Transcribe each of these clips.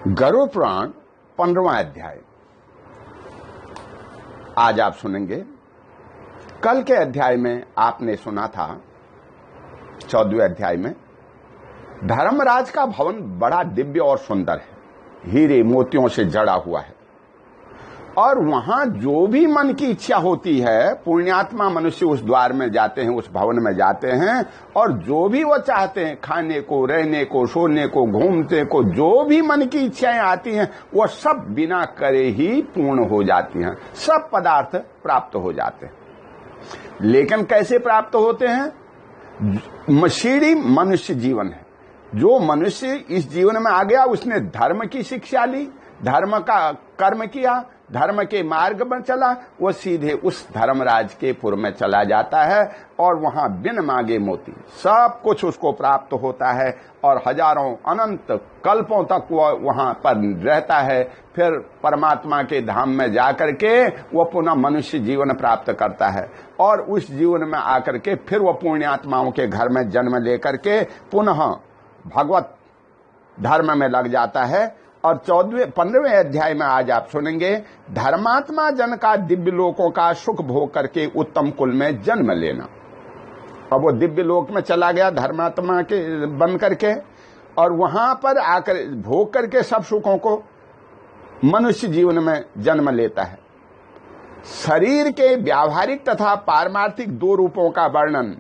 गरुड़ पुराण 15वां अध्याय आज आप सुनेंगे। कल के अध्याय में आपने सुना था 14वें अध्याय में धर्मराज का भवन बड़ा दिव्य और सुंदर है, हीरे मोतियों से जड़ा हुआ है और वहां जो भी मन की इच्छा होती है पुण्यात्मा मनुष्य उस द्वार में जाते हैं, उस भवन में जाते हैं और जो भी वो चाहते हैं खाने को, रहने को, सोने को, घूमने को, जो भी मन की इच्छाएं आती हैं वो सब बिना करे ही पूर्ण हो जाती हैं, सब पदार्थ प्राप्त हो जाते हैं। लेकिन कैसे प्राप्त होते हैं? मशीड़ी मनुष्य जीवन है। जो मनुष्य इस जीवन में आ गया उसने धर्म की शिक्षा ली, धर्म का कर्म किया, धर्म के मार्ग पर चला, वो सीधे उस धर्मराज के पुर में चला जाता है और वहां बिन मांगे मोती सब कुछ उसको प्राप्त होता है और हजारों अनंत कल्पों तक वो वहां पर रहता है। फिर परमात्मा के धाम में जाकर के वो पुनः मनुष्य जीवन प्राप्त करता है और उस जीवन में आकर के फिर वो पुण्यात्माओं के घर में जन्म लेकर के पुनः भगवत धर्म में लग जाता है। और 15वें अध्याय में आज आप सुनेंगे धर्मात्मा जन का दिव्य लोकों का सुख भोग करके उत्तम कुल में जन्म लेना। और वो दिव्य लोक में चला गया धर्मात्मा के बन करके और वहां पर आकर भोग करके सब सुखों को मनुष्य जीवन में जन्म लेता है। शरीर के व्यावहारिक तथा पारमार्थिक दो रूपों का वर्णन,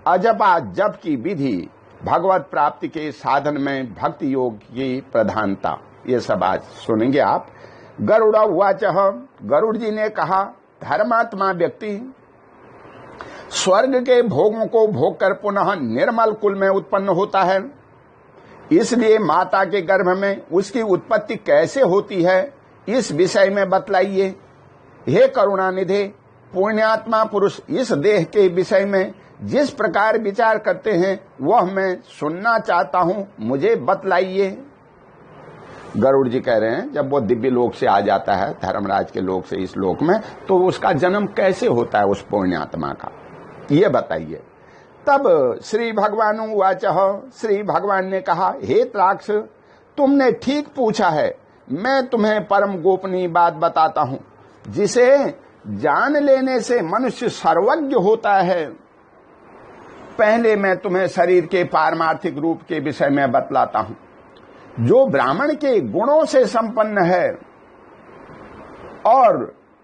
अजपा जप की विधि, भगवत प्राप्ति के साधन में भक्ति योग की प्रधानता, ये सब आज सुनेंगे आप। गरुड़ उवाच, गरुड़ जी ने कहा, धर्मात्मा व्यक्ति स्वर्ग के भोगों को भोग कर पुनः निर्मल कुल में उत्पन्न होता है। इसलिए माता के गर्भ में उसकी उत्पत्ति कैसे होती है इस विषय में बतलाइए। हे करुणानिधे, पुण्यात्मा पुरुष इस देह के विषय में जिस प्रकार विचार करते हैं वह मैं सुनना चाहता हूं, मुझे बतलाइए। गरुड़ जी कह रहे हैं जब वो दिव्य लोक से आ जाता है, धर्मराज के लोक से इस लोक में, तो उसका जन्म कैसे होता है उस पुण्यात्मा का, ये बताइए। तब श्री भगवान उवाच, श्री भगवान ने कहा, हे त्राक्ष, तुमने ठीक पूछा है। मैं तुम्हें परम गोपनीय बात बताता हूं जिसे जान लेने से मनुष्य सर्वज्ञ होता है। पहले मैं तुम्हें शरीर के पारमार्थिक रूप के विषय में बतलाता हूं। जो ब्राह्मण के गुणों से संपन्न है और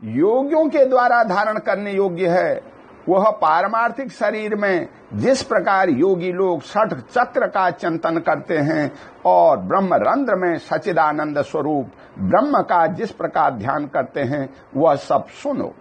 योगियों के द्वारा धारण करने योग्य है, वह पारमार्थिक शरीर में जिस प्रकार योगी लोग षट चक्र का चिंतन करते हैं और ब्रह्मरंध्र में सच्चिदानंद स्वरूप ब्रह्म का जिस प्रकार ध्यान करते हैं वह सब सुनो।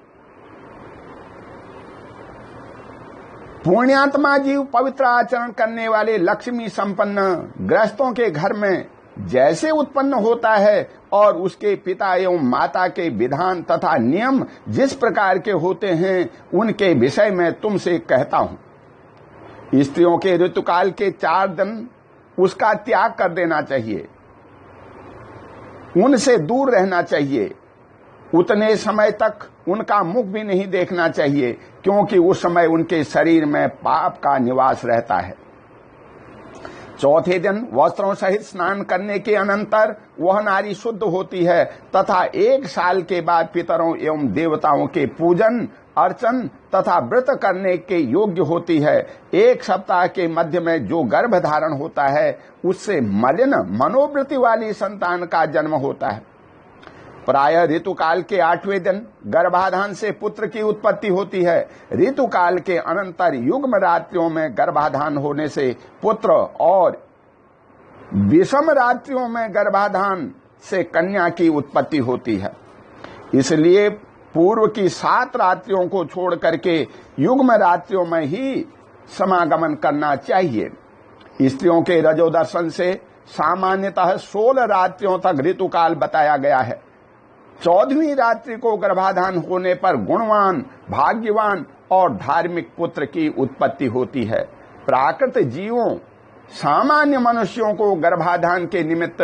पुण्यात्मा जीव पवित्र आचरण करने वाले लक्ष्मी संपन्न गृहस्थों के घर में जैसे उत्पन्न होता है और उसके पिता एवं माता के विधान तथा नियम जिस प्रकार के होते हैं उनके विषय में तुमसे कहता हूं। स्त्रियों के ऋतुकाल के 4 दिन उसका त्याग कर देना चाहिए, उनसे दूर रहना चाहिए। उतने समय तक उनका मुख भी नहीं देखना चाहिए क्योंकि उस समय उनके शरीर में पाप का निवास रहता है। चौथे दिन वस्त्रों सहित स्नान करने के अनंतर वह नारी शुद्ध होती है तथा 1 साल के बाद पितरों एवं देवताओं के पूजन अर्चन तथा व्रत करने के योग्य होती है। 1 सप्ताह के मध्य में जो गर्भ धारण होता है उससे मलिन मनोवृत्ति वाली संतान का जन्म होता है। प्रायः ऋतुकाल के 8वें दिन गर्भाधान से पुत्र की उत्पत्ति होती है। ऋतुकाल के अनंतर युग्म रात्रियों में गर्भाधान होने से पुत्र और विषम रात्रियों में गर्भाधान से कन्या की उत्पत्ति होती है। इसलिए पूर्व की 7 रात्रियों को छोड़ करके युग्म रात्रियों में ही समागमन करना चाहिए। स्त्रियों के रजोदर्शन से सामान्यतः 16 रात्रियों तक ऋतुकाल बताया गया है। 14वीं रात्रि को गर्भाधान होने पर गुणवान, भाग्यवान और धार्मिक पुत्र की उत्पत्ति होती है। प्राकृत जीवों सामान्य मनुष्यों को गर्भाधान के निमित्त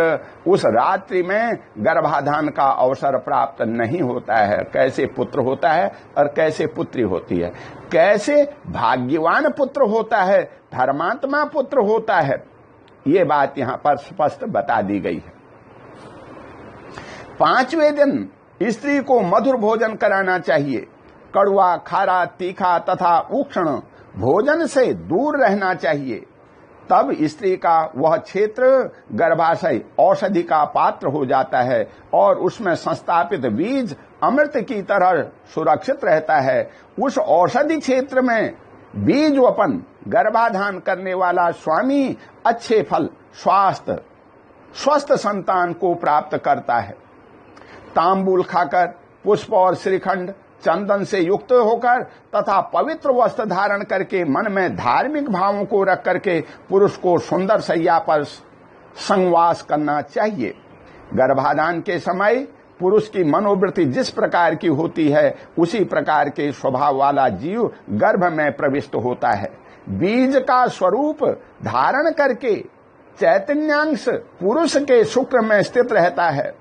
उस रात्रि में गर्भाधान का अवसर प्राप्त नहीं होता है। कैसे पुत्र होता है और कैसे पुत्री होती है, कैसे भाग्यवान पुत्र होता है, धर्मात्मा पुत्र होता है, ये बात यहाँ पर स्पष्ट बता दी गई है। 5वें दिन स्त्री को मधुर भोजन कराना चाहिए। कड़वा, खारा, तीखा तथा उष्ण भोजन से दूर रहना चाहिए। तब स्त्री का वह क्षेत्र गर्भाशय औषधि का पात्र हो जाता है और उसमें संस्थापित बीज अमृत की तरह सुरक्षित रहता है। उस औषधि क्षेत्र में बीजवपन गर्भाधान करने वाला स्वामी अच्छे फल, स्वास्थ्य, स्वस्थ संतान को प्राप्त करता है। तांबूल खाकर, पुष्प और श्रीखंड, चंदन से युक्त होकर तथा पवित्र वस्त्र धारण करके मन में धार्मिक भावों को रख करके पुरुष को सुंदर शैया पर संवास करना चाहिए। गर्भाधान के समय पुरुष की मनोवृत्ति जिस प्रकार की होती है उसी प्रकार के स्वभाव वाला जीव गर्भ में प्रविष्ट होता है। बीज का स्वरूप धारण करके चैतन्यांश पुरुष के शुक्र में स्थित रहता है।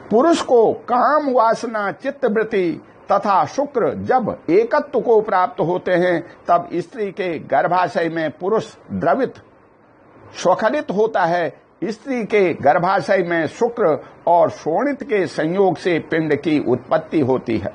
पुरुष को काम, वासना, चित्तवृत्ति तथा शुक्र जब एकत्व को प्राप्त होते हैं तब स्त्री के गर्भाशय में पुरुष द्रवित, स्वखलित होता है। स्त्री के गर्भाशय में शुक्र और शोणित के संयोग से पिंड की उत्पत्ति होती है।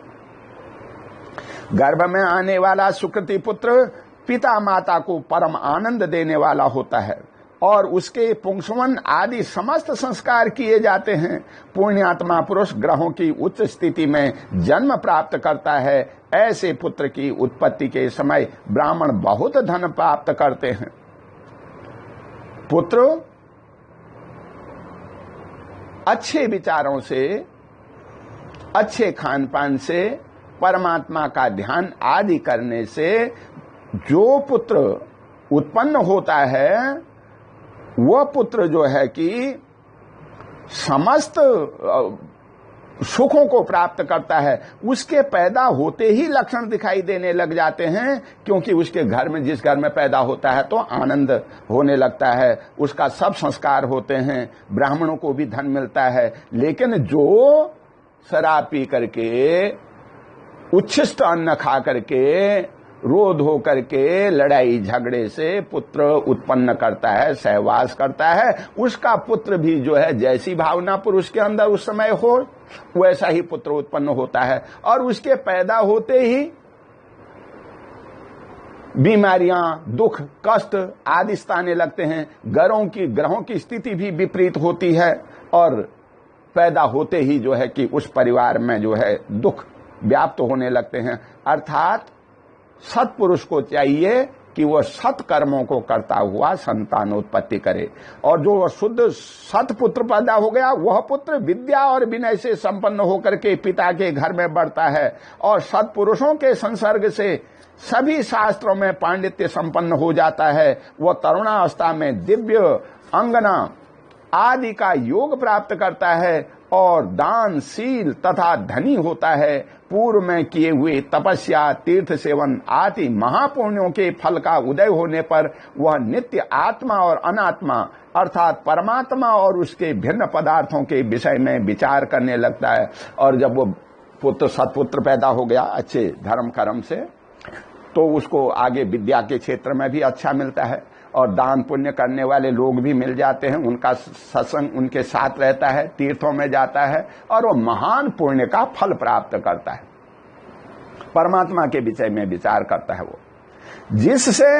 गर्भ में आने वाला सुकृति पुत्र पिता माता को परम आनंद देने वाला होता है और उसके पुंसवन आदि समस्त संस्कार किए जाते हैं। पुण्यात्मा पुरुष ग्रहों की उच्च स्थिति में जन्म प्राप्त करता है। ऐसे पुत्र की उत्पत्ति के समय ब्राह्मण बहुत धन प्राप्त करते हैं। पुत्र अच्छे विचारों से, अच्छे खान पान से, परमात्मा का ध्यान आदि करने से जो पुत्र उत्पन्न होता है वह पुत्र जो है कि समस्त सुखों को प्राप्त करता है। उसके पैदा होते ही लक्षण दिखाई देने लग जाते हैं, क्योंकि उसके घर में, जिस घर में पैदा होता है तो आनंद होने लगता है, उसका सब संस्कार होते हैं, ब्राह्मणों को भी धन मिलता है। लेकिन जो शराब पी करके, उच्छिष्ट अन्न खा करके, रोध हो करके लड़ाई झगड़े से पुत्र उत्पन्न करता है, सहवास करता है, उसका पुत्र भी जो है जैसी भावना पुरुष के अंदर उस समय हो वैसा ही पुत्र उत्पन्न होता है। और उसके पैदा होते ही बीमारियां, दुख, कष्ट आदि सताने लगते हैं। ग्रहों की स्थिति भी विपरीत होती है और पैदा होते ही जो है कि उस परिवार में जो है दुख व्याप्त होने लगते हैं। अर्थात सत्पुरुष को चाहिए कि वह सत्कर्मों को करता हुआ संतान उत्पत्ति करे, और जो शुद्ध सत्पुत्र पैदा हो गया वह पुत्र विद्या और विनय से संपन्न होकर के पिता के घर में बढ़ता है और सत्पुरुषों के संसर्ग से सभी शास्त्रों में पांडित्य संपन्न हो जाता है। वह तरुणावस्था में दिव्य अंगना आदि का योग प्राप्त करता है और दानशील तथा धनी होता है। पूर्व में किए हुए तपस्या, तीर्थ सेवन आदि महापुण्यों के फल का उदय होने पर वह नित्य आत्मा और अनात्मा अर्थात परमात्मा और उसके भिन्न पदार्थों के विषय में विचार करने लगता है। और जब वो पुत्र सत्पुत्र पैदा हो गया अच्छे धर्म कर्म से, तो उसको आगे विद्या के क्षेत्र में भी अच्छा मिलता है और दान पुण्य करने वाले लोग भी मिल जाते हैं, उनका सत्संग उनके साथ रहता है, तीर्थों में जाता है और वो महान पुण्य का फल प्राप्त करता है, परमात्मा के विषय में विचार करता है वो, जिससे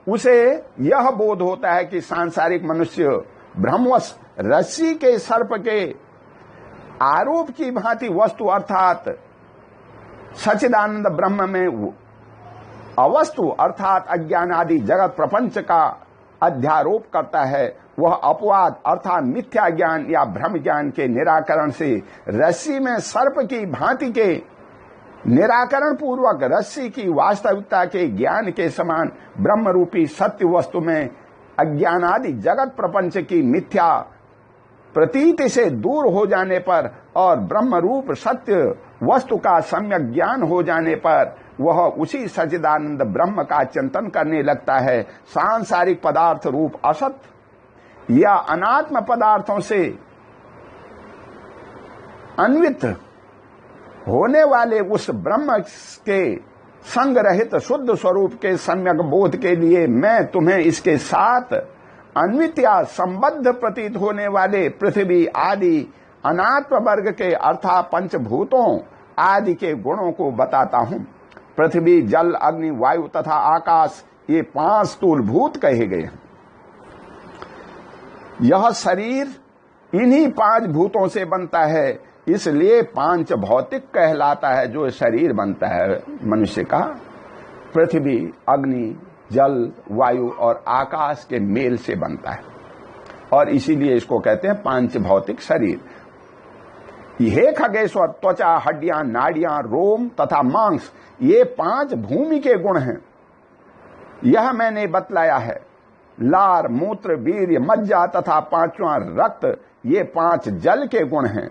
उसे यह बोध होता है कि सांसारिक मनुष्य भ्रमवश रस्सी के सर्प के आरोप की भांति वस्तु अर्थात सच्चिदानंद ब्रह्म में अवस्तु अर्थात अज्ञान आदि जगत प्रपंच का अध्यारोप करता है। वह अपवाद अर्थात मिथ्या ज्ञान या भ्रम ज्ञान के निराकरण से रस्सी में सर्प की भांति के निराकरण पूर्वक रस्सी की वास्तविकता के ज्ञान के समान ब्रह्म रूपी सत्य वस्तु में अज्ञान आदि जगत प्रपंच की मिथ्या प्रतीति से दूर हो जाने पर और ब्रह्म रूप सत्य वस्तु का सम्यक ज्ञान हो जाने पर वह उसी सच्चिदानंद ब्रह्म का चिंतन करने लगता है। सांसारिक पदार्थ रूप असत या अनात्म पदार्थों से अन्वित होने वाले उस ब्रह्म के संग रहित शुद्ध स्वरूप के सम्यक बोध के लिए मैं तुम्हें इसके साथ अन्वित या संबद्ध प्रतीत होने वाले पृथ्वी आदि अनात्म वर्ग के अर्थात पंचभूतों आदि के गुणों को बताता हूं। पृथ्वी, जल, अग्नि, वायु तथा आकाश ये 5 स्थूल भूत कहे गए हैं। यह शरीर इन्हीं 5 भूतों से बनता है, इसलिए 5 भौतिक कहलाता है। जो शरीर बनता है मनुष्य का, पृथ्वी, अग्नि, जल, वायु और आकाश के मेल से बनता है, और इसीलिए इसको कहते हैं 5 भौतिक शरीर। हे खगेश्वर, त्वचा, हड्डियां, नाड़ियां, रोम तथा मांस ये 5 भूमि के गुण हैं। यह मैंने बतलाया है। लार, मूत्र, वीर्य, मज्जा तथा 5वां रक्त ये 5 जल के गुण हैं।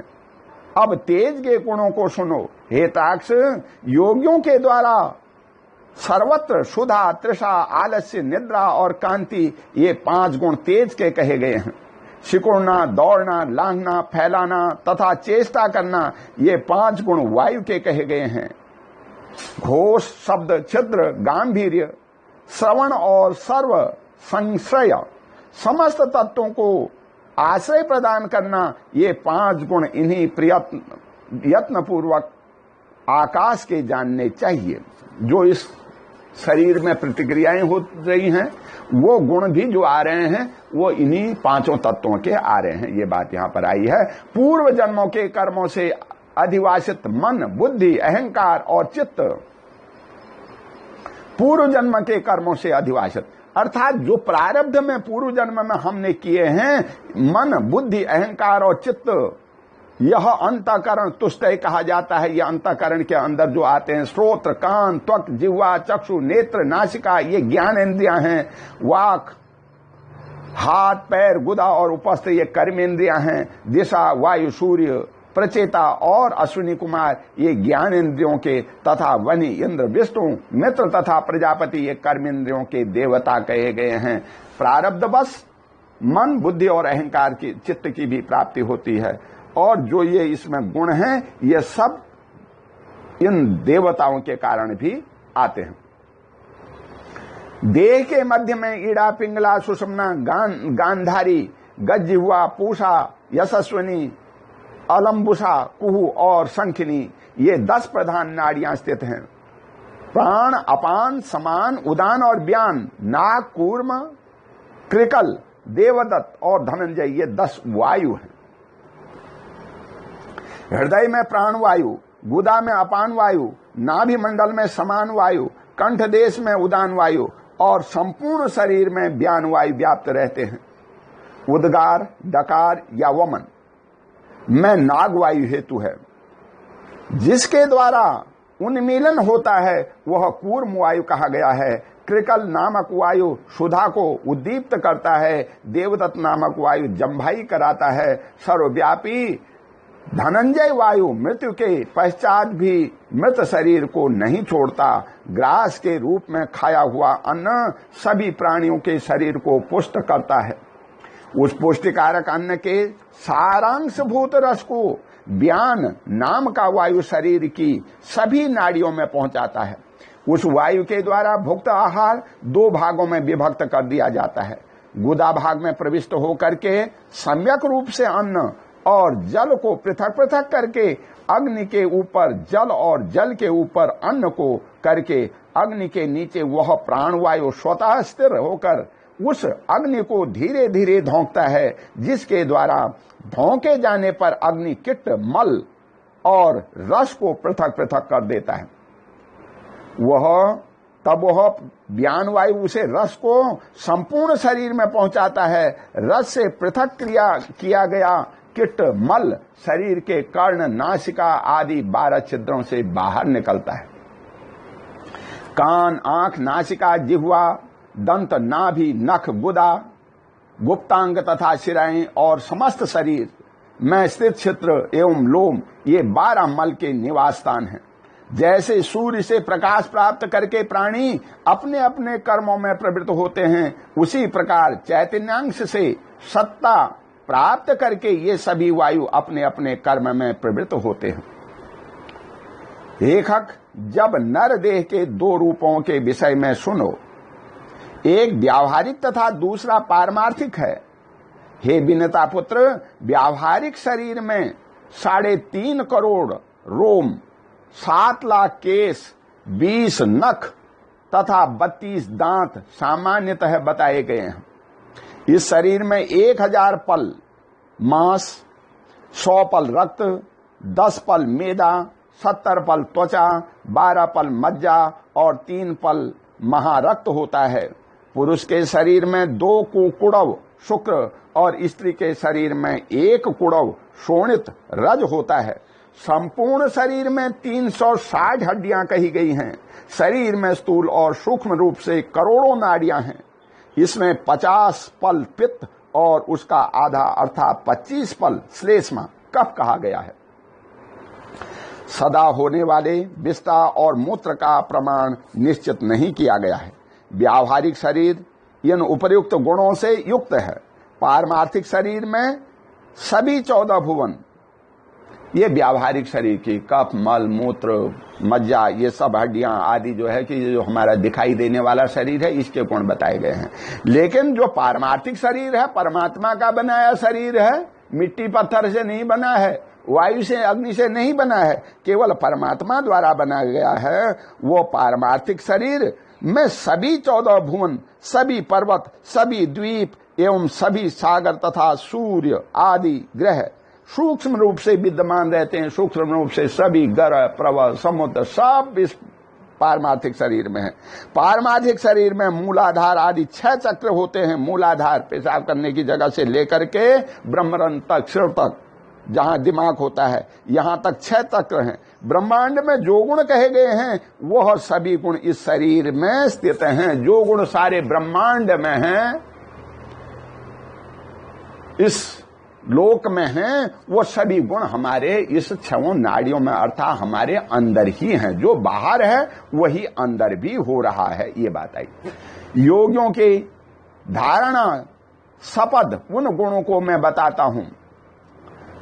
अब तेज के गुणों को सुनो। हे ताक्ष, योगियों के द्वारा सर्वत्र सुधा, तृषा, आलस्य, निद्रा और कांति ये 5 गुण तेज के कहे गए हैं। सिकुड़ना, दौड़ना, लांघना, फैलाना तथा चेष्टा करना ये 5 गुण वायु के कहे गए हैं। घोष, शब्द, छिद्र, गांभीर्य, श्रवण और सर्व संश्रय समस्त तत्वों को आश्रय प्रदान करना ये 5 गुण इन्हीं यत्न पूर्वक आकाश के जानने चाहिए। जो इस शरीर में प्रतिक्रियाएं हो रही हैं, वो गुण भी जो आ रहे हैं वो इन्हीं 5 तत्वों के आ रहे हैं। ये बात यहां पर आई है। पूर्व जन्मों के कर्मों से अधिवासित मन, बुद्धि, अहंकार और चित्त, पूर्व जन्म के कर्मों से अधिवासित अर्थात जो प्रारब्ध में पूर्व जन्म में हमने किए हैं, मन, बुद्धि, अहंकार और चित्त, यह अंतःकरण तुष्टय कहा जाता है। यह अंतःकरण के अंदर जो आते हैं, श्रोत्र, कान, त्वक, जिह्वा, चक्षु, नेत्र, नासिका ये ज्ञान इंद्रियां हैं। वाक, हाथ, पैर, गुदा और उपस्थ ये कर्मेंद्रियां हैं। दिशा, वायु, सूर्य, प्रचेता और अश्विनी कुमार ये ज्ञान इंद्रियों के तथा वनि, इंद्र, विष्णु, मित्र तथा प्रजापति ये कर्मेंद्रियों के देवता कहे गए हैं। प्रारब्ध बस मन, बुद्धि और अहंकार की, चित्त की भी प्राप्ति होती है, और जो ये इसमें गुण हैं ये सब इन देवताओं के कारण भी आते हैं। देह के मध्य में ईड़ा, पिंगला, सुषुम्ना, गांधारी, गज्जिह्वा, पूषा, यशस्विनी, अलम्बुसा, कुहू और शंखिनी ये 10 प्रधान नाड़ियां स्थित हैं। प्राण, अपान, समान, उदान और व्यान, नाग, कूर्म, कृकल, देवदत्त और धनंजय ये 10 वायु हैं। हृदय में प्राण वायु, गुदा में अपान वायु, नाभि मंडल में समान वायु, कंठ देश में उदान वायु और संपूर्ण शरीर में व्यान वायु व्याप्त रहते हैं। उद्गार, डकार या वमन में नाग वायु हेतु है। जिसके द्वारा उन्मीलन होता है वह कूर्म वायु कहा गया है। कृकल नामक वायु सुधा को उद्दीप्त करता है। देवदत्त नामक वायु जम्भाई कराता है। सर्वव्यापी धनंजय वायु मृत्यु के पश्चात भी मृत शरीर को नहीं छोड़ता। ग्रास के रूप में खाया हुआ अन्न सभी प्राणियों के शरीर को पुष्ट करता है। उस पुष्टिकारक अन्न के सारांश भूत रस को व्यान नाम का वायु शरीर की सभी नाड़ियों में पहुंचाता है। उस वायु के द्वारा भुक्त आहार 2 भागों में विभक्त कर दिया जाता है। गुदा भाग में प्रविष्ट होकर के सम्यक रूप से अन्न और जल को पृथक पृथक करके अग्नि के ऊपर जल और जल के ऊपर अन्न को करके अग्नि के नीचे वह प्राणवायु स्वतः स्थिर होकर उस अग्नि को धीरे धीरे धोंकता है, जिसके द्वारा धोंके जाने पर अग्नि किट, मल और रस को पृथक पृथक कर देता है। तब वह व्यान वायु उसे रस को संपूर्ण शरीर में पहुंचाता है। रस से पृथक किया गया किट, मल शरीर के कर्ण, नासिका आदि 12 छिद्रों से बाहर निकलता है। कान, आंख, नासिका, जिह्वा, दंत, नाभि, नख, गुदा, गुप्तांग तथा शिराएं और समस्त शरीर में स्थित क्षेत्र एवं लोम ये 12 मल के निवास स्थान हैं। जैसे सूर्य से प्रकाश प्राप्त करके प्राणी अपने अपने कर्मों में प्रवृत्त होते हैं, उसी प्रकार चैतन्यांश से सत्ता प्राप्त करके ये सभी वायु अपने अपने कर्म में प्रवृत्त होते हैं। लेखक जब नर देह के 2 रूपों के विषय में सुनो, एक व्यावहारिक तथा दूसरा पारमार्थिक है। हे विनता पुत्र, व्यावहारिक शरीर में 3.5 करोड़ रोम, 7 लाख केस, 20 नख तथा 32 दांत सामान्यतः बताए गए हैं। इस शरीर में 1000 पल मांस, 100 पल रक्त, 10 पल मेदा, 70 पल त्वचा, 12 पल मज्जा और 3 पल महारक्त होता है। पुरुष के शरीर में 2 कुड़व शुक्र और स्त्री के शरीर में 1 कुड़व शोणित रज होता है। संपूर्ण शरीर में 360 हड्डियां कही गई हैं। शरीर में स्थूल और सूक्ष्म रूप से करोड़ों नाड़ियां हैं। इसमें 50 पल पित्त और उसका आधा अर्थात 25 पल श्लेष्मा कफ कहा गया है। सदा होने वाले विष्टा और मूत्र का प्रमाण निश्चित नहीं किया गया है। व्यावहारिक शरीर इन उपर्युक्त गुणों से युक्त है। पारमार्थिक शरीर में सभी 14 भुवन, ये व्यावहारिक शरीर की कफ, मल, मूत्र, मज्जा, ये सब हड्डियां आदि जो है कि जो हमारा दिखाई देने वाला शरीर है, इसके गुण बताए गए हैं। लेकिन जो पारमार्थिक शरीर है, परमात्मा का बनाया शरीर है, मिट्टी पत्थर से नहीं बना है, वायु से अग्नि से नहीं बना है, केवल परमात्मा द्वारा बना गया है। वो पारमार्थिक शरीर में सभी 14 भुवन, सभी पर्वत, सभी द्वीप एवं सभी सागर तथा सूर्य आदि ग्रह सूक्ष्म रूप से विद्यमान रहते हैं। सूक्ष्म रूप से सभी ग्रह, प्रवल, समुद्र सब इस पारमार्थिक शरीर में है। पारमार्थिक शरीर में मूलाधार आदि 6 चक्र होते हैं। मूलाधार पेशाब करने की जगह से लेकर के ब्रह्मरंध्र तक, सिर तक, जहां दिमाग होता है, यहां तक 6 चक्र हैं। ब्रह्मांड में जो गुण कहे गए हैं वह सभी गुण इस शरीर में स्थित हैं। जो गुण सारे ब्रह्मांड में हैं, इस लोक में हैं, वो सभी गुण हमारे इस 6 नाड़ियों में अर्थात हमारे अंदर ही हैं। जो बाहर है वही अंदर भी हो रहा है। ये बात आई। योगियों की धारणा शपथ उन गुणों को मैं बताता हूं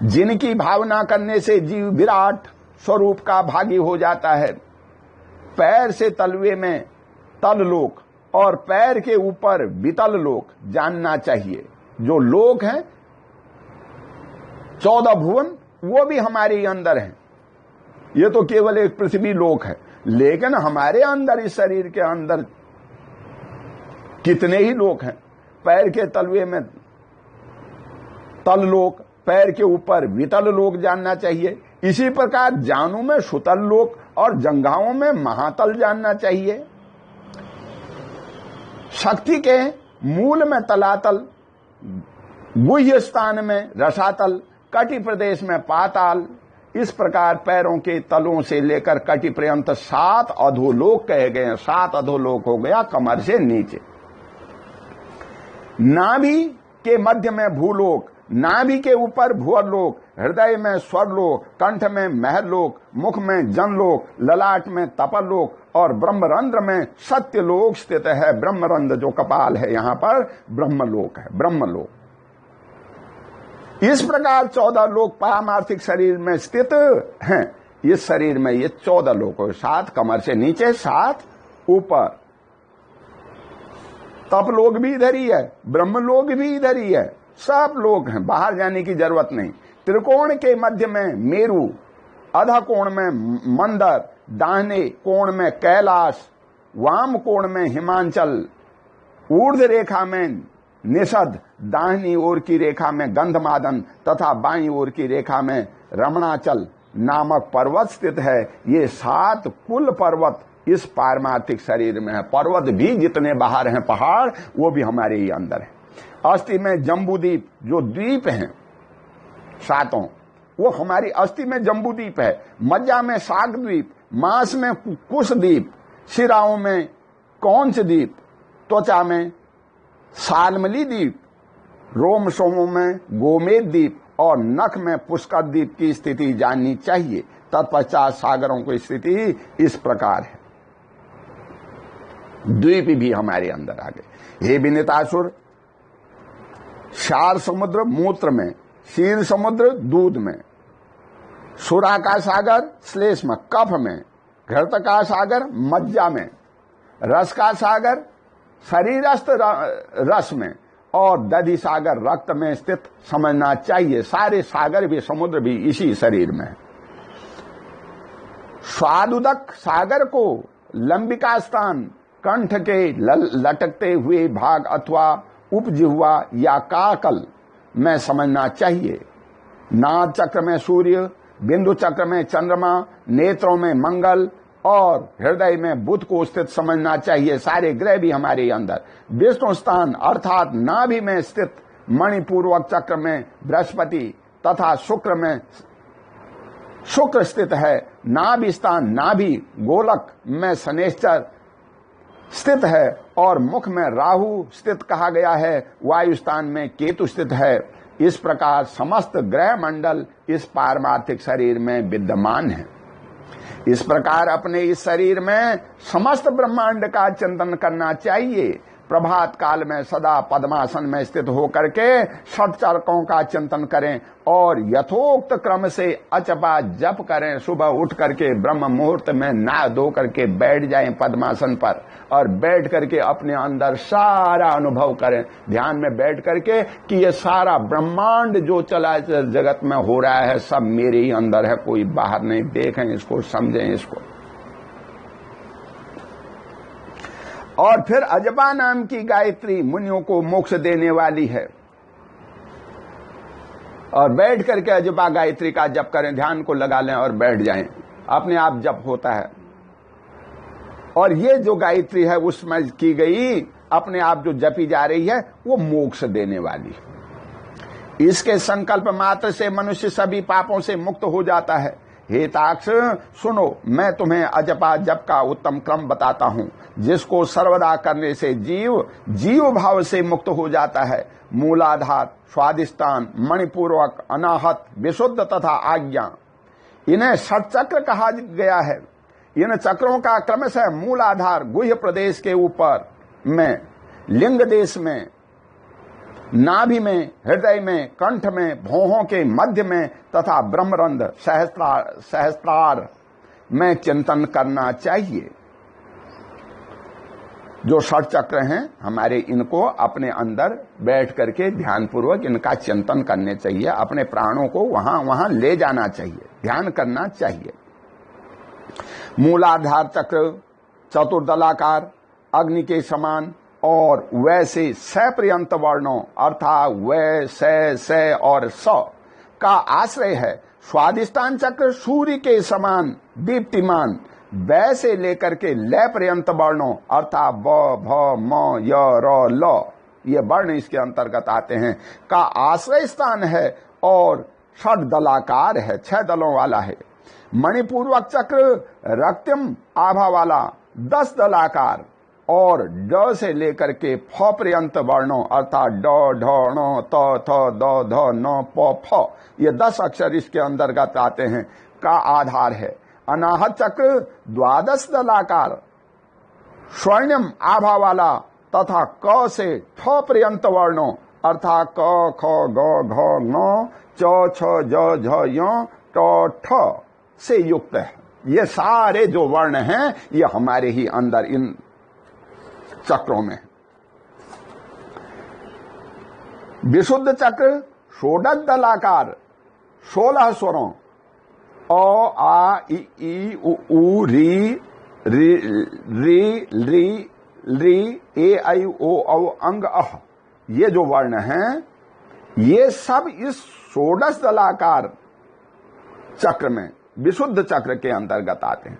जिनकी भावना करने से जीव विराट स्वरूप का भागी हो जाता है। पैर से तलवे में तल लोक और पैर के ऊपर वितल लोक जानना चाहिए। जो लोक हैं 14 भुवन, वो भी हमारे अंदर हैं। ये तो केवल एक पृथ्वी लोक है, लेकिन हमारे अंदर, इस शरीर के अंदर कितने ही लोक हैं। पैर के तलवे में तल लोक, पैर के ऊपर वितल लोक जानना चाहिए। इसी प्रकार जानू में सुतल लोक और जंघाओं में महातल जानना चाहिए। शक्ति के मूल में तलातल, गुह्य स्थान में रसातल, कटि प्रदेश में पाताल। इस प्रकार पैरों के तलों से लेकर कटि पर्यंत 7 अधोलोक कहे गए हैं। 7 अधोलोक हो गया कमर से नीचे। नाभि के मध्य में भूलोक, नाभि के ऊपर भुवरलोक, हृदय में स्वरलोक, कंठ में महलोक, मुख में जनलोक, ललाट में तपलोक और ब्रह्मरंध्र में सत्यलोक स्थित है। ब्रह्मरंध्र जो कपाल है यहां पर ब्रह्मलोक है, ब्रह्मलोक। इस प्रकार 14 लोक पारमार्थिक शरीर में स्थित हैं। इस शरीर में ये 14 लोक, 7 कमर से नीचे, 7 ऊपर। तप लोक भी इधर ही है, ब्रह्म लोक भी इधर ही है, सब लोक हैं, बाहर जाने की जरूरत नहीं। त्रिकोण के मध्य में मेरु, अधा कोण में मंदर, दाहिने कोण में कैलाश, वाम कोण में हिमांचल, ऊर्ध्व रेखा में निषद, दाहिनी ओर की रेखा में गंधमादन तथा बाईं ओर की रेखा में रमणाचल नामक पर्वत स्थित है। ये 7 कुल पर्वत इस पारमार्थिक शरीर में है। पर्वत भी जितने बाहर हैं, पहाड़, वो भी हमारे ही अंदर है। अस्थि में जम्बूद्वीप, जो द्वीप हैं 7, वो हमारी अस्थि में जम्बूद्वीप है। मज्जा में शाक द्वीप, मांस में कुश द्वीप, शिराओं में कौंच द्वीप, त्वचा में सालमली द्वीप, रोम सोमों में गोमेद द्वीप और नख में पुष्कर द्वीप की स्थिति जाननी चाहिए। तत्पश्चात सागरों की स्थिति इस प्रकार है। द्वीप भी हमारे अंदर आ गए। हे विनीतासुर, क्षार समुद्र मूत्र में, क्षीर समुद्र दूध में, सुरा का सागर श्लेष्म कफ में, घृत का सागर मज्जा में, रस का सागर शरीरस्थ रस में और दधि सागर रक्त में स्थित समझना चाहिए। सारे सागर भी, समुद्र भी इसी शरीर में है। स्वादुदक सागर को लंबिका स्थान, कंठ के लटकते हुए भाग अथवा उपजिह्वा या काकल में समझना चाहिए। नाभ चक्र में सूर्य, बिंदु चक्र में चंद्रमा, नेत्रों में मंगल और हृदय में बुध को स्थित समझना चाहिए। सारे ग्रह भी हमारे अंदर। विष्णु स्थान अर्थात नाभि में स्थित मणिपूर्वक चक्र में बृहस्पति तथा शुक्र में शुक्र स्थित है। नाभि स्थान, नाभि गोलक में शनैश्चर स्थित है और मुख में राहु स्थित कहा गया है। वायु स्थान में केतु स्थित है। इस प्रकार समस्त ग्रह मंडल इस पारमार्थिक शरीर में विद्यमान है। इस प्रकार अपने इस शरीर में समस्त ब्रह्मांड का चिंतन करना चाहिए। प्रभात काल में सदा पद्मासन में स्थित होकर के षटचक्रों का चिंतन करें और यथोक्त क्रम से अचपा जप करें। सुबह उठ करके ब्रह्म मुहूर्त में नहा धो करके बैठ जाएं पद्मासन पर और बैठ करके अपने अंदर सारा अनुभव करें, ध्यान में बैठ करके कि ये सारा ब्रह्मांड जो चला जगत में हो रहा है सब मेरे ही अंदर है, कोई बाहर नहीं। देखें इसको, समझें इसको। और फिर अजपा नाम की गायत्री मुनियों को मोक्ष देने वाली है। और बैठ करके अजपा गायत्री का जप करें, ध्यान को लगा लें और बैठ जाएं, अपने आप जप होता है। और ये जो गायत्री है उसमें की गई अपने आप जो जपी जा रही है वो मोक्ष देने वाली है। इसके संकल्प मात्र से मनुष्य सभी पापों से मुक्त हो जाता है। हे ताक्ष सुनो, मैं तुम्हें अजपा जप का उत्तम क्रम बताता हूं, जिसको सर्वदा करने से जीव भाव से मुक्त हो जाता है। मूलाधार, स्वादिष्टान, मणिपूर्वक, अनाहत, विशुद्ध तथा आज्ञा, इन्हें षटचक्र कहा गया है। इन चक्रों का क्रमशः मूलाधार गुह्य प्रदेश के ऊपर में, लिंग देश में, नाभि में, हृदय में, कंठ में, भौहों के मध्य में तथा ब्रह्मरंध्र सहस्त्रार में चिंतन करना चाहिए। जो षट चक्र हैं हमारे, इनको अपने अंदर बैठ करके ध्यानपूर्वक इनका चिंतन करने चाहिए। अपने प्राणों को वहां ले जाना चाहिए, ध्यान करना चाहिए। मूलाधार चक्र चतुर्दलाकार, अग्नि के समान और वैसे सपर्यंत वर्णों अर्थात वै, से और स का आश्रय है। स्वादिष्टान चक्र सूर्य के समान दीप्तिमान, वैसे लेकर के लय पर्यंत वर्णों अर्थात ब, भ, म, य, र, ल, ये वर्ण इसके अंतर्गत आते हैं, का आश्रय स्थान है और षट दलाकार है, 6 दलों वाला है। मणिपूर्वक चक्र रक्तम आभा वाला 10 दलाकार और ड से लेकर के फ पर्यंत वर्णों अर्थात ड, ढ, ण, त, थ, द, ध, न, प, फ, ये 10 अक्षर इसके अंतर्गत आते हैं, का आधार है। अनाहत चक्र 12 दलाकार स्वर्णिम आभा वाला तथा क से ठ पर्यंत वर्णों अर्थात क, ख, ग, घ, ङ, च, छ, ज, झ, य, ट, ठ से युक्त है। ये सारे जो वर्ण हैं ये हमारे ही अंदर इन चक्रों में। विशुद्ध चक्र 16 दलाकार 16 स्वरों अ, आ, इ, उ, री, री, ए, ऐ, ओ, औ, अंग, अह, ये जो वर्ण हैं ये सब इस 16 दलाकार चक्र में, विशुद्ध चक्र के अंतर्गत आते हैं।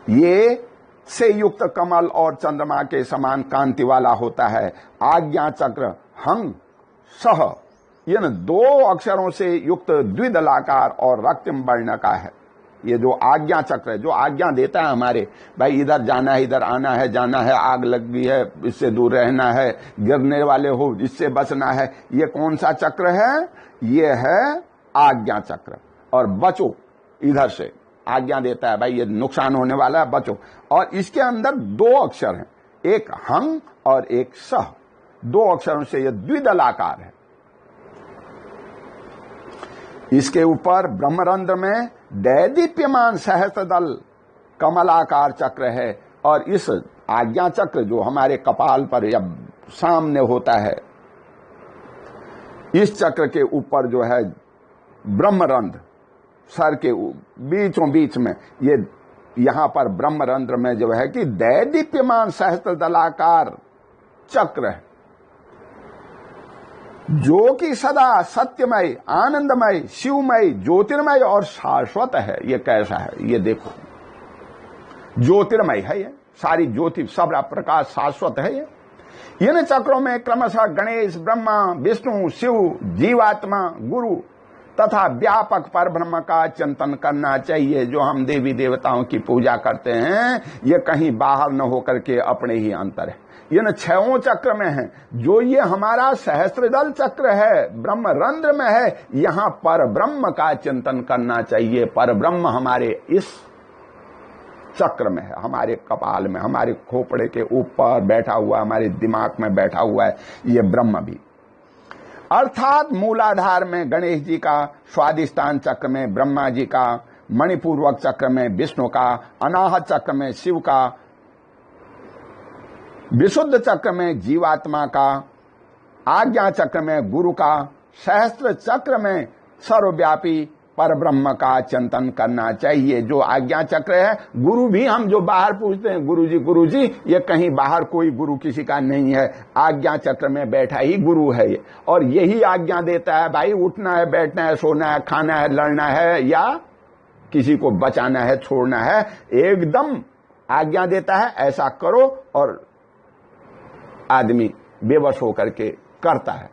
ये से युक्त कमल और चंद्रमा के समान कांति वाला होता है। आज्ञा चक्र हंग सह इन 2 अक्षरों से युक्त द्विदलाकार और रक्तम वर्ण का है। ये जो आज्ञा चक्र है, जो आज्ञा देता है हमारे, भाई इधर जाना है, इधर आना है, जाना है, आग लग गई है, इससे दूर रहना है, गिरने वाले हो इससे बचना है, ये कौन सा चक्र है? ये है आज्ञा चक्र। और बचो, इधर से आज्ञा देता है, भाई ये नुकसान होने वाला है, बचो। और इसके अंदर 2 अक्षर हैं, एक हंग और एक सह, 2 अक्षरों से ये द्विदलाकार है। इसके ऊपर ब्रह्मरंध्र में दैदीप्यमान सहस्त्रदल कमलाकार चक्र है। और इस आज्ञा चक्र जो हमारे कपाल पर या सामने होता है, इस चक्र के ऊपर जो है ब्रह्मरंध्र, सर के बीचों बीच में ये यहां पर ब्रह्मरंध्र में जो है कि दैदीप्यमान सहस्त्र दलाकार चक्र है, जो कि सदा सत्यमय, आनंदमय, शिवमय, ज्योतिर्मय और शाश्वत है। ये कैसा है? ये देखो, ज्योतिर्मय है, ये सारी ज्योति सब प्रकाश शाश्वत है। ये इन चक्रों में क्रमशः गणेश, ब्रह्मा, विष्णु, शिव, जीवात्मा, गुरु तथा व्यापक परब्रह्म का चिंतन करना चाहिए। जो हम देवी देवताओं की पूजा करते हैं, ये कहीं बाहर न होकर के अपने ही अंतर है। इन 6 चक्र में है। जो ये हमारा सहस्त्रदल चक्र है, ब्रह्मरंध्र में है, यहां पर ब्रह्म का चिंतन करना चाहिए। पर ब्रह्म हमारे इस चक्र में है, हमारे कपाल में, हमारे खोपड़े के ऊपर बैठा हुआ, हमारे दिमाग में बैठा हुआ है ये ब्रह्म भी। अर्थात मूलाधार में गणेश जी का, स्वादिष्टान चक्र में ब्रह्मा जी का, मणिपूर्वक चक्र में विष्णु का, अनाहत चक्र में शिव का, विशुद्ध चक्र में जीवात्मा का, आज्ञा चक्र में गुरु का, सहस्त्र चक्र में सर्वव्यापी परब्रह्म का चिंतन करना चाहिए। जो आज्ञा चक्र है, गुरु भी हम जो बाहर पूछते हैं गुरु जी, ये कहीं बाहर कोई गुरु किसी का नहीं है, आज्ञा चक्र में बैठा ही गुरु है ये। और यही आज्ञा देता है, भाई उठना है, बैठना है, सोना है, खाना है, लड़ना है, या किसी को बचाना है, छोड़ना है, एकदम आज्ञा देता है, ऐसा करो, और आदमी बेबस होकर के करता है।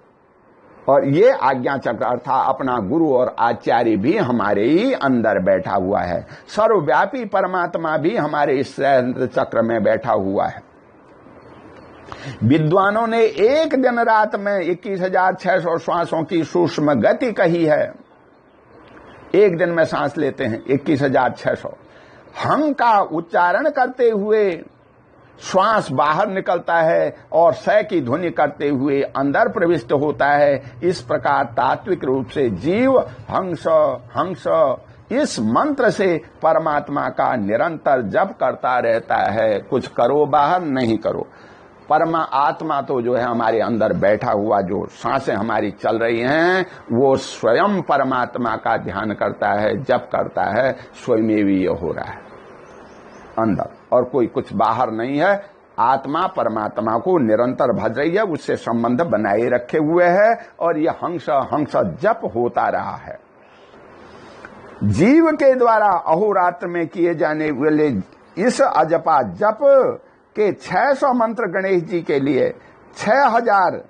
और ये आज्ञा चक्र अर्थात अपना गुरु और आचार्य भी हमारे ही अंदर बैठा हुआ है। सर्वव्यापी परमात्मा भी हमारे इस चक्र में बैठा हुआ है। विद्वानों ने एक दिन रात में 21,600 श्वासों की सूक्ष्म गति कही है। एक दिन में सांस लेते हैं 21,600। हम का उच्चारण करते हुए श्वास बाहर निकलता है और स की ध्वनि करते हुए अंदर प्रविष्ट होता है। इस प्रकार तात्विक रूप से जीव हंस हंस इस मंत्र से परमात्मा का निरंतर जप करता रहता है। कुछ करो बाहर, नहीं करो। आत्मा तो जो है हमारे अंदर बैठा हुआ, जो सांसें हमारी चल रही हैं, वो स्वयं परमात्मा का ध्यान करता है, जप करता है, स्वयं भी ये हो रहा है अंदर, और कोई कुछ बाहर नहीं है। आत्मा परमात्मा को निरंतर भज रही है, उससे संबंध बनाए रखे हुए है, और यह हंस हंस जप होता रहा है। जीव के द्वारा अहोरात्र में किए जाने वाले इस अजपा जप के 600 मंत्र गणेश जी के लिए, 6000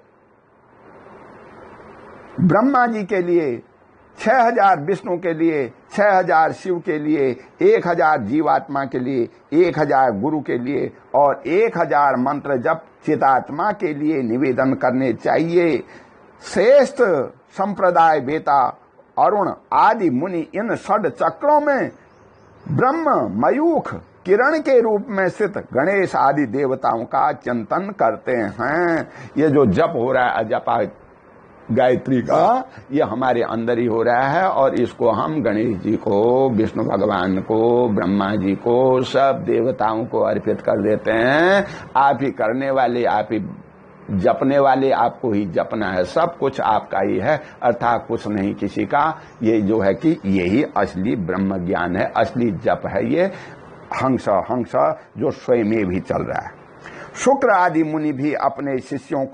ब्रह्मा जी के लिए, 6000 विष्णु के लिए, 6000 शिव के लिए, 1000 जीवात्मा के लिए, 1000 गुरु के लिए, और 1000 मंत्र जप चितात्मा के लिए निवेदन करने चाहिए। श्रेष्ठ संप्रदाय बेता अरुण आदि मुनि इन षड चक्रों में ब्रह्म मयूख किरण के रूप में स्थित गणेश आदि देवताओं का चिंतन करते हैं। ये जो जप हो रहा है अजपा गायत्री का, ये हमारे अंदर ही हो रहा है, और इसको हम गणेश जी को, विष्णु भगवान को, ब्रह्मा जी को, सब देवताओं को अर्पित कर देते हैं। आप ही करने वाले, आप ही जपने वाले, आपको ही जपना है, सब कुछ आपका ही है, अर्थात कुछ नहीं किसी का। ये जो है कि यही असली ब्रह्म ज्ञान है, असली जप है ये हंस हंस, जो स्वयं में भी चल रहा है। शुक्र आदि मुनि भी अपने शिष्यों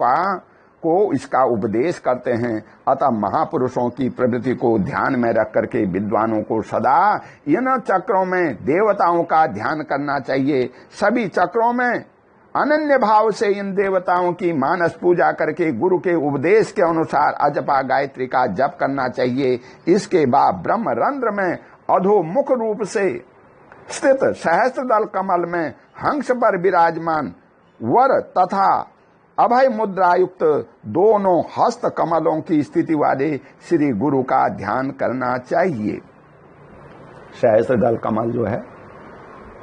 को इसका उपदेश करते हैं। अतः महापुरुषों की प्रवृत्ति को ध्यान में रख करके विद्वानों को सदा इन चक्रों में देवताओं का ध्यान करना चाहिए। सभी चक्रों में अनन्य भाव से इन देवताओं की मानस पूजा करके गुरु के उपदेश के अनुसार अजपा गायत्री का जप करना चाहिए। इसके बाद ब्रह्मरंध्र में अधोमुख रूप से स्थित सहस्त्रदल कमल में हंस पर विराजमान वर तथा अभय मुद्रायुक्त दोनों हस्त कमलों की स्थिति वाले श्री गुरु का ध्यान करना चाहिए। सहस्त्रदल कमल जो है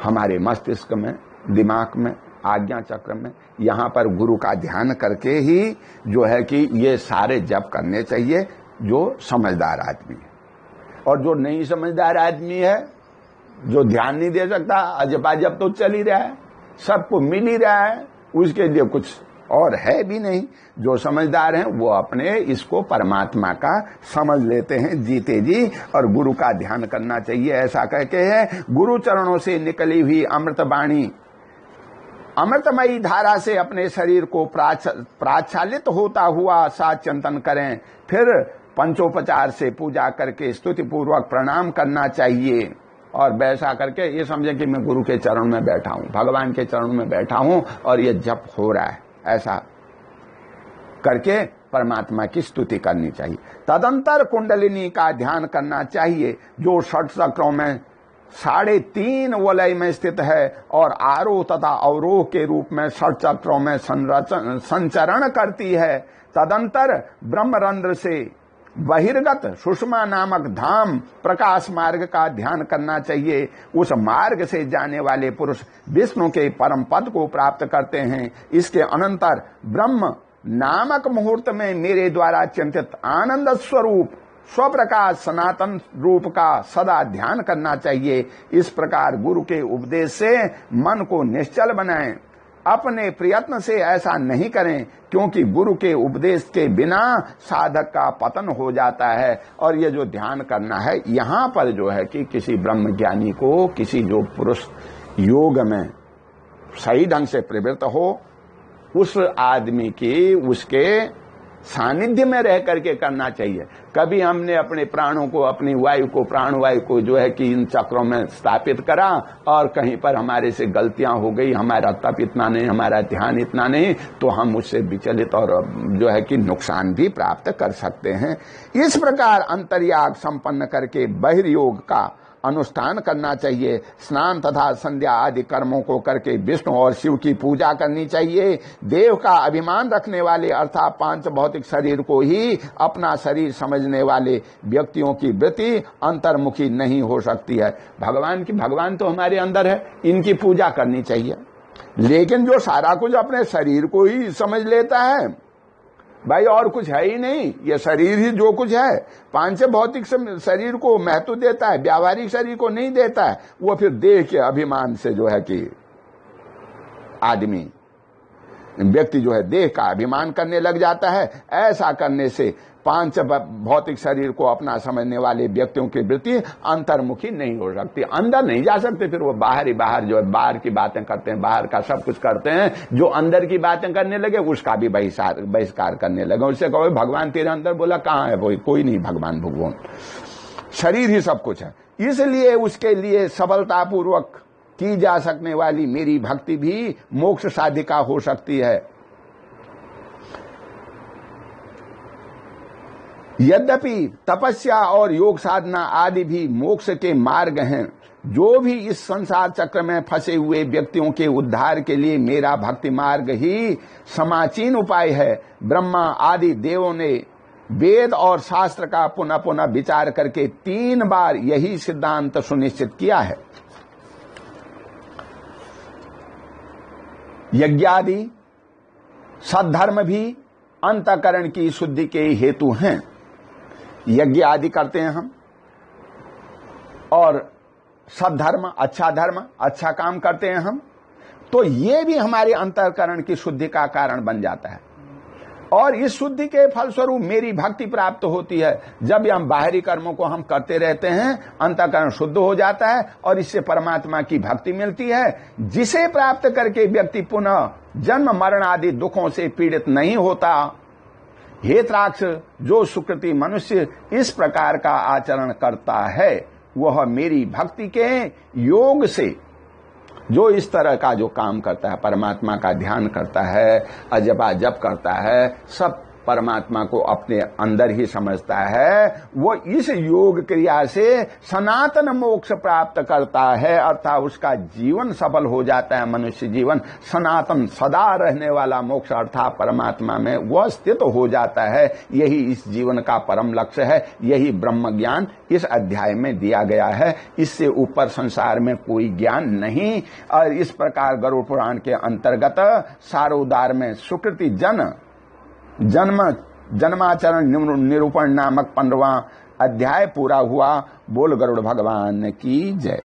हमारे मस्तिष्क में, दिमाग में, आज्ञा चक्र में, यहाँ पर गुरु का ध्यान करके ही जो है कि ये सारे जप करने चाहिए, जो समझदार आदमी है। और जो नहीं समझदार आदमी है, जो ध्यान नहीं दे सकता, अजपा जप तो चल ही रहा है, सबको मिल ही रहा है, उसके लिए कुछ और है भी नहीं। जो समझदार हैं वो अपने इसको परमात्मा का समझ लेते हैं जीते जी, और गुरु का ध्यान करना चाहिए। ऐसा कहके है, गुरु चरणों से निकली हुई अमृत वाणी अमृतमयी धारा से अपने शरीर को प्राचालित होता हुआ साथ चिंतन करें। फिर पंचोपचार से पूजा करके स्तुति पूर्वक प्रणाम करना चाहिए, और वैसा करके ये समझें कि मैं गुरु के चरण में बैठा हूं, भगवान के चरण में बैठा हूं और ये जप हो रहा है। ऐसा करके परमात्मा की स्तुति करनी चाहिए। तदंतर कुंडलिनी का ध्यान करना चाहिए, जो षट चक्रों में 3.5 वलय में स्थित है और आरोह तथा अवरोह के रूप में षट चक्रों में संचरण करती है। तदंतर ब्रह्मरंध्र से बहिर्गत सुषमा नामक धाम प्रकाश मार्ग का ध्यान करना चाहिए। उस मार्ग से जाने वाले पुरुष विष्णु के परम पद को प्राप्त करते हैं। इसके अनंतर ब्रह्म नामक मुहूर्त में मेरे द्वारा चिंतित आनंद स्वरूप स्वप्रकाश सनातन रूप का सदा ध्यान करना चाहिए। इस प्रकार गुरु के उपदेश से मन को निश्चल बनाएं। अपने प्रयत्न से ऐसा नहीं करें, क्योंकि गुरु के उपदेश के बिना साधक का पतन हो जाता है। और ये जो ध्यान करना है, यहाँ पर जो है कि किसी ब्रह्म ज्ञानी को, किसी जो पुरुष योग में सही ढंग से प्रवृत्त हो, उस आदमी की उसके सानिध्य में रह करके करना चाहिए। कभी हमने अपने प्राणों को, अपनी वायु को, प्राणवायु को जो है कि इन चक्रों में स्थापित करा और कहीं पर हमारे से गलतियां हो गई, हमारा तप इतना नहीं, हमारा ध्यान इतना नहीं, तो हम उससे विचलित और जो है कि नुकसान भी प्राप्त कर सकते हैं। इस प्रकार अंतर्याग संपन्न करके बहिर्योग का अनुष्ठान करना चाहिए। स्नान तथा संध्या आदि कर्मों को करके विष्णु और शिव की पूजा करनी चाहिए। देव का अभिमान रखने वाले अर्थात 5 भौतिक शरीर को ही अपना शरीर समझने वाले व्यक्तियों की वृत्ति अंतर्मुखी नहीं हो सकती है। भगवान तो हमारे अंदर है, इनकी पूजा करनी चाहिए। लेकिन जो सारा कुछ अपने शरीर को ही समझ लेता है, भाई और कुछ है ही नहीं, ये शरीर ही जो कुछ है, 5 भौतिक शरीर को महत्व देता है, व्यावहारिक शरीर को नहीं देता है, वो फिर देह के अभिमान से जो है कि आदमी व्यक्ति जो है देह का अभिमान करने लग जाता है। ऐसा करने से 5 भौतिक शरीर को अपना समझने वाले व्यक्तियों की वृत्ति अंतर्मुखी नहीं हो सकती, अंदर नहीं जा सकते। फिर वो बाहर ही बाहर जो है बाहर की बातें करते हैं, बाहर का सब कुछ करते हैं। जो अंदर की बातें करने लगे उसका भी बहिष्कार करने लगे। उससे कहो भगवान तेरे अंदर, बोला कहाँ है कोई नहीं भगवान, शरीर ही सब कुछ है। इसलिए उसके लिए सबलतापूर्वक की जा सकने वाली मेरी भक्ति भी मोक्ष साधिका हो सकती है। यद्यपि तपस्या और योग साधना आदि भी मोक्ष के मार्ग हैं, जो भी इस संसार चक्र में फंसे हुए व्यक्तियों के उद्धार के लिए मेरा भक्ति मार्ग ही समाचीन उपाय है। ब्रह्मा आदि देवों ने वेद और शास्त्र का पुनः पुनः विचार करके 3 बार यही सिद्धांत सुनिश्चित किया है। यज्ञादि सद्धर्म भी अंतःकरण की शुद्धि के हेतु हैं। यज्ञ आदि करते हैं हम, और सद्धर्म, अच्छा धर्म, अच्छा काम करते हैं हम, तो ये भी हमारे अंतःकरण की शुद्धि का कारण बन जाता है। और इस शुद्धि के फलस्वरूप मेरी भक्ति प्राप्त होती है। जब हम बाहरी कर्मों को हम करते रहते हैं, अंतःकरण शुद्ध हो जाता है और इससे परमात्मा की भक्ति मिलती है, जिसे प्राप्त करके व्यक्ति पुनः जन्म मरण आदि दुखों से पीड़ित नहीं होता। हे त्राक्ष, जो सुकृति मनुष्य इस प्रकार का आचरण करता है, वह मेरी भक्ति के योग से, जो इस तरह का जो काम करता है, परमात्मा का ध्यान करता है, अजपा जप करता है, सब परमात्मा को अपने अंदर ही समझता है, वो इस योग क्रिया से सनातन मोक्ष प्राप्त करता है। अर्थात उसका जीवन सफल हो जाता है। मनुष्य जीवन सनातन सदा रहने वाला मोक्ष अर्थात परमात्मा में वह स्थित हो जाता है। यही इस जीवन का परम लक्ष्य है। यही ब्रह्म ज्ञान इस अध्याय में दिया गया है। इससे ऊपर संसार में कोई ज्ञान नहीं। और इस प्रकार गरुड़ पुराण के अंतर्गत सारोद्धार में सुकृति जन्माचरण निरूपण नामक 15वां अध्याय पूरा हुआ। बोल गरुड़ भगवान की जय।